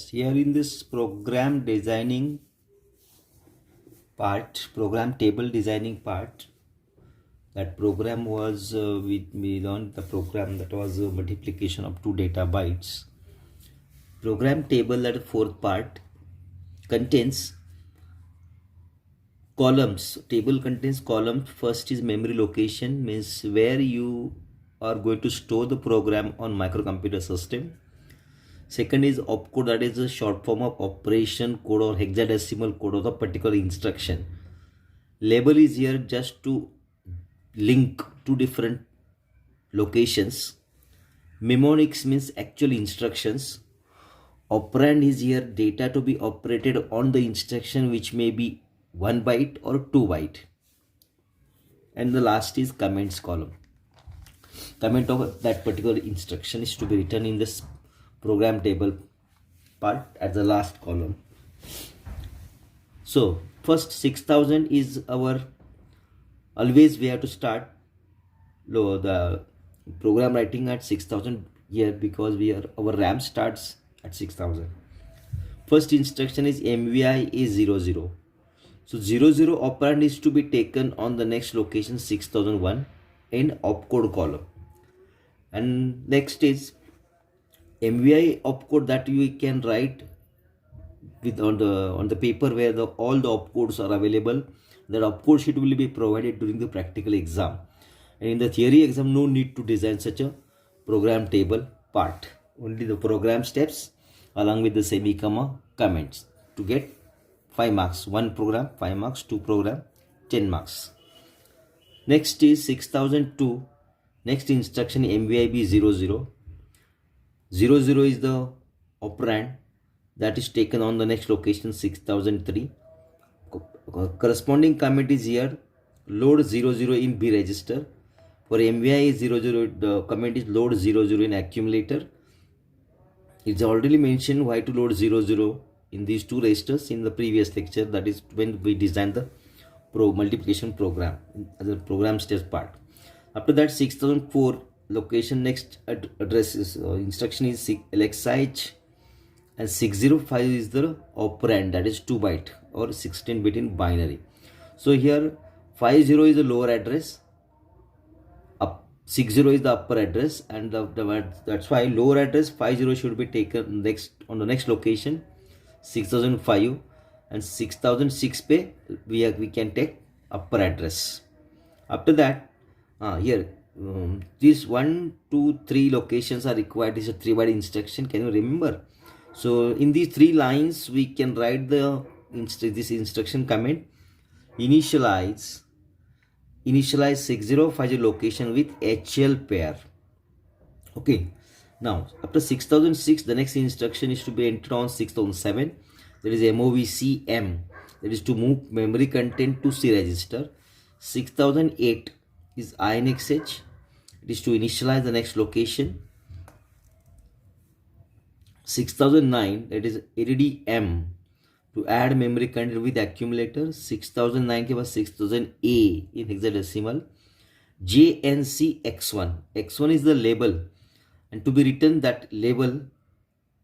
Here in this program designing part, program table designing part, that program was we learned the program that was multiplication of 2 data bytes. Program table, that fourth part, contains columns. Table contains columns. First is memory location, means where you are going to store the program on microcomputer system. Second is opcode, that is a short form of operation code or hexadecimal code of a particular instruction. Label is here just to link two different locations. Mnemonics means actual instructions. Operand is here data to be operated on the instruction, which may be 1 byte or 2 byte. And the last is comments column. Comment of that particular instruction is to be written in this program table part at the last column. So first 6000 is our, always we have to start the program writing at 6000 here, because our RAM starts at 6000. First instruction is MVI is 00. So 00 operand is to be taken on the next location 6001 in opcode column. And next is MVI opcode that we can write with on the paper where all the opcodes are available. That opcode sheet will be provided during the practical exam, and in the theory exam no need to design such a program table part. Only the program steps along with the semi comma comments to get 5 marks. 1 program 5 marks, 2 program 10 marks. Next is 6002. Next instruction MVIB 00. 00 is the operand that is taken on the next location 6003. Corresponding comment is here, load 00 in B register. For MVI 00, the comment is load 00 in accumulator. It's already mentioned why to load 00 in these 2 registers in the previous lecture, that is when we designed the multiplication program as a program stage part. After that 6004 location next address is instruction is LXIH, and 605 is the operand, that is 2 byte or 16 bit in binary. So here 50 is the lower address, 60 is the upper address, and that's why lower address 50 should be taken next on the next location 6005, and 6006 pay we can take upper address. After that here these 1, 2, 3 locations are required. This is a 3 byte instruction. Can you remember? So in these 3 lines we can write this instruction comment: initialize 6050 location with HL pair. Okay, now after 6006 the next instruction is to be entered on 6007, that is MOVCM, that is to move memory content to C register. 6008 is INXH, it is to initialize the next location. 6009, that is ADDM, to add memory content with accumulator. 6009 के बाद 6000A in hexadecimal. JNC X1, X1 is the label, and to be written that label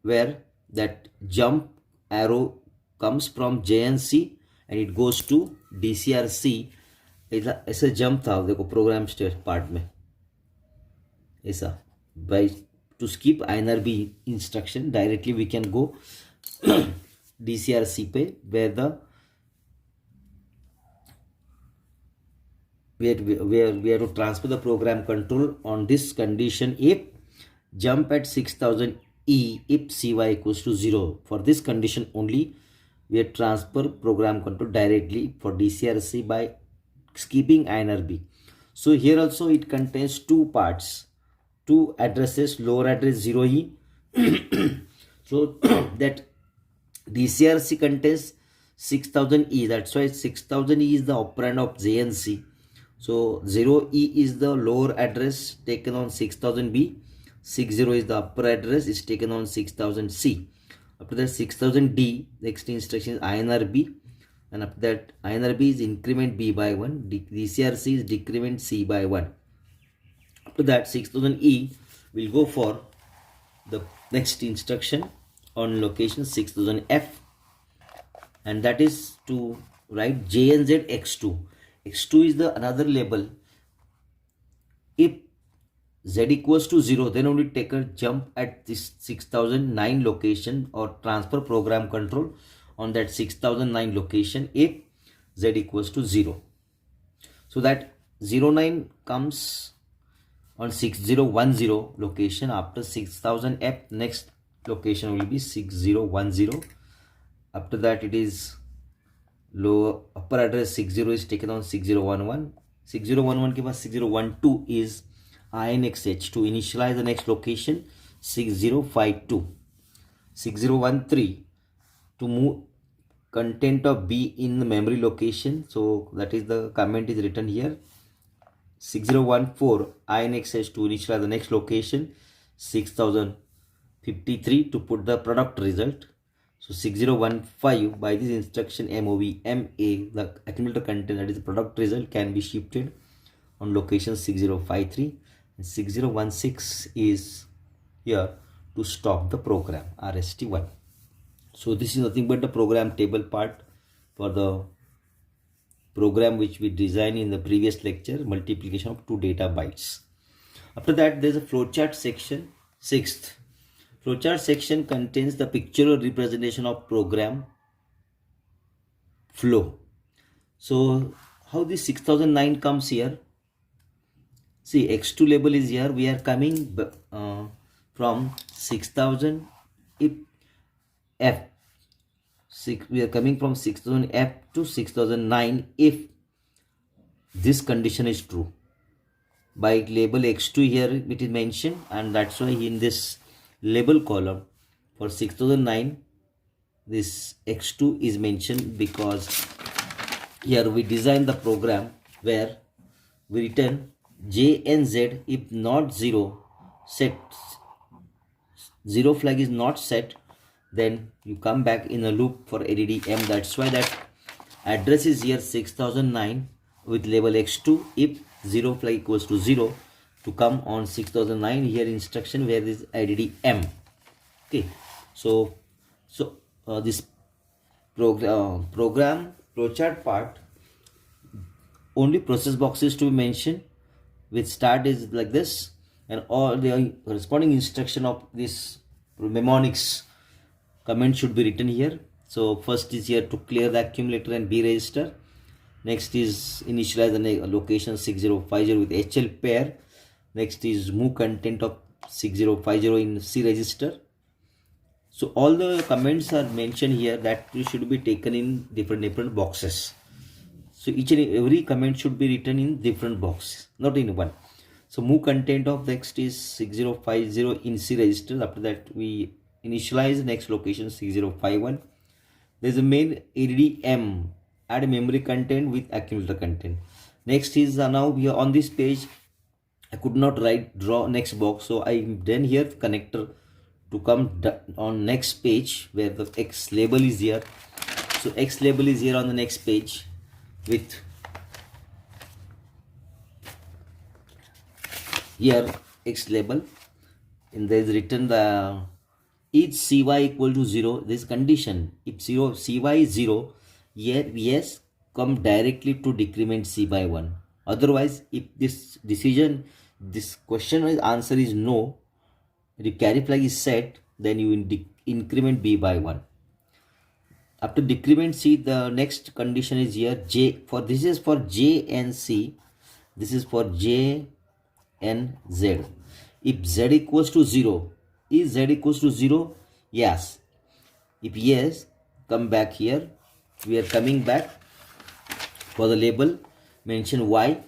where that jump arrow comes from JNC and it goes to DCRC. ऐसा jump था देखो programme stage part में ऐसा, bye to skip INRB instruction directly we can go DCRC पे, where we have to transfer the program control on this condition if jump at 6000 E if CY equals to 0. For this condition only we transfer program control directly for DCRC by skipping INRB. So here also it contains 2 parts, 2 addresses, lower address 0E. So that DCRC contains 6000E, that's why 6000E is the operand of JNC. So 0E is the lower address taken on 6000B, 60 is the upper address is taken on 6000C. After that 6000D, next instruction is INRB, and after that INRB is increment B by 1, DCRC is decrement C by 1. After that 6000E will go for the next instruction on location 6000F, and that is to write JNZ X2. X2 is the another label. If Z equals to 0, then only take a jump at this 6009 location or transfer program control on that 6009 location if Z equals to 0. So that 09 comes on 6010 location. After 6000F, next location will be 6010. After that, it is lower upper address 60 is taken on 6011. 6011 के बाद 6012 is INXH to initialize the next location 6052. 6013 to move content of B in the memory location. So that is the comment is written here. 6014 INXH to initialize the next location 6053 to put the product result. So 6015 by this instruction MOV MA, the accumulator content, that is the product result, can be shifted on location 6053, and 6016 is here to stop the program RST1. So this is nothing but the program table part for the program which we designed in the previous lecture, multiplication of 2 data bytes. After that, there is a flowchart section. Sixth, flowchart section contains the pictorial representation of program flow. So how this 6009 comes here? See, X2 label is here. We are coming from 6000 if F. We are coming from 6000 F to 6009 if this condition is true. By label X2 here it is mentioned, and that's why in this label column for 6009 this X2 is mentioned, because here we design the program where we return J and Z if not 0 set, 0 flag is not set, then you come back in a loop for ADD-M. That's why that address is here 6009 with label X2 if 0 flag equals to 0 to come on 6009 here instruction where is ADD-M. Okay, so this program flowchart part, only process boxes to be mentioned with start is like this, and all the corresponding instruction of this mnemonics comment should be written here. So first is here to clear the accumulator and B register. Next is initialize the location 6050 with HL pair. Next is move content of 6050 in C register. So all the comments are mentioned here that should be taken in different boxes. So each and every comment should be written in different boxes, not in one. So move content of next is 6050 in C register. After that we initialize next location 6051. There is a main ADD-M, add memory content with accumulator content. Next is now we are on this page. I could not draw next box, so I then here connector to come on next page where the X label is here. So X label is here on the next page with here X label, and there is written the each CY equal to 0. This condition, if CY is 0, yes, come directly to decrement C by 1. Otherwise, if this question answer is no, the carry flag is set, then you increment B by 1. After decrement C, the next condition is here J. For this is for J and C. This is for J and Z. If Z equals to 0, is Z equals to 0? Yes. If yes, come back here. We are coming back for the label. Mention Y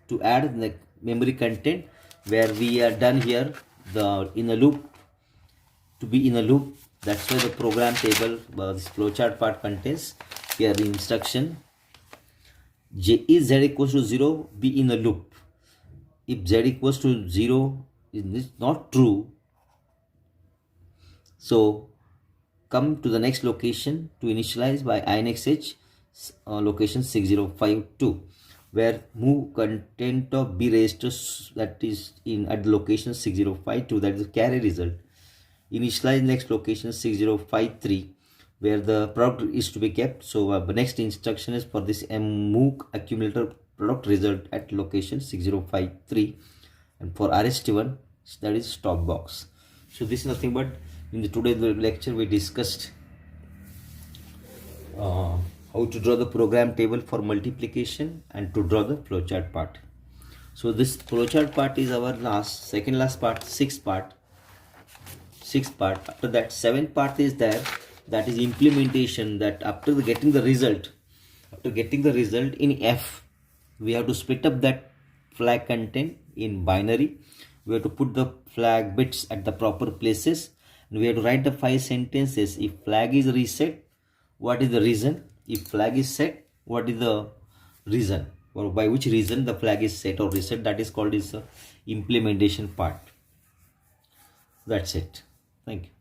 to add the memory content where we are done here. The in a loop to be in a loop. That's why the program table, this flowchart part contains here the instruction J is Z equals to 0, be in a loop. If Z equals to 0 is not true, so come to the next location to initialize by INXH location 6052, where move content of B registers that is in at the location 6052, that is the carry result initialize next location 6053 where the product is to be kept. So the next instruction is for this move accumulator product result at location 6053, and for RST1 that is stop box. So this is nothing but in the today's lecture we discussed how to draw the program table for multiplication and to draw the flowchart part. So this flowchart part is our second last part, sixth part. After that, seventh part is there, that is implementation. That after getting the result in F, we have to split up that flag content in binary. We have to put the flag bits at the proper places, and we have to write the 5 sentences. If flag is reset, what is the reason? If flag is set, what is the reason, or by which reason the flag is set or reset? That is called is the implementation part. That's it. Thank you.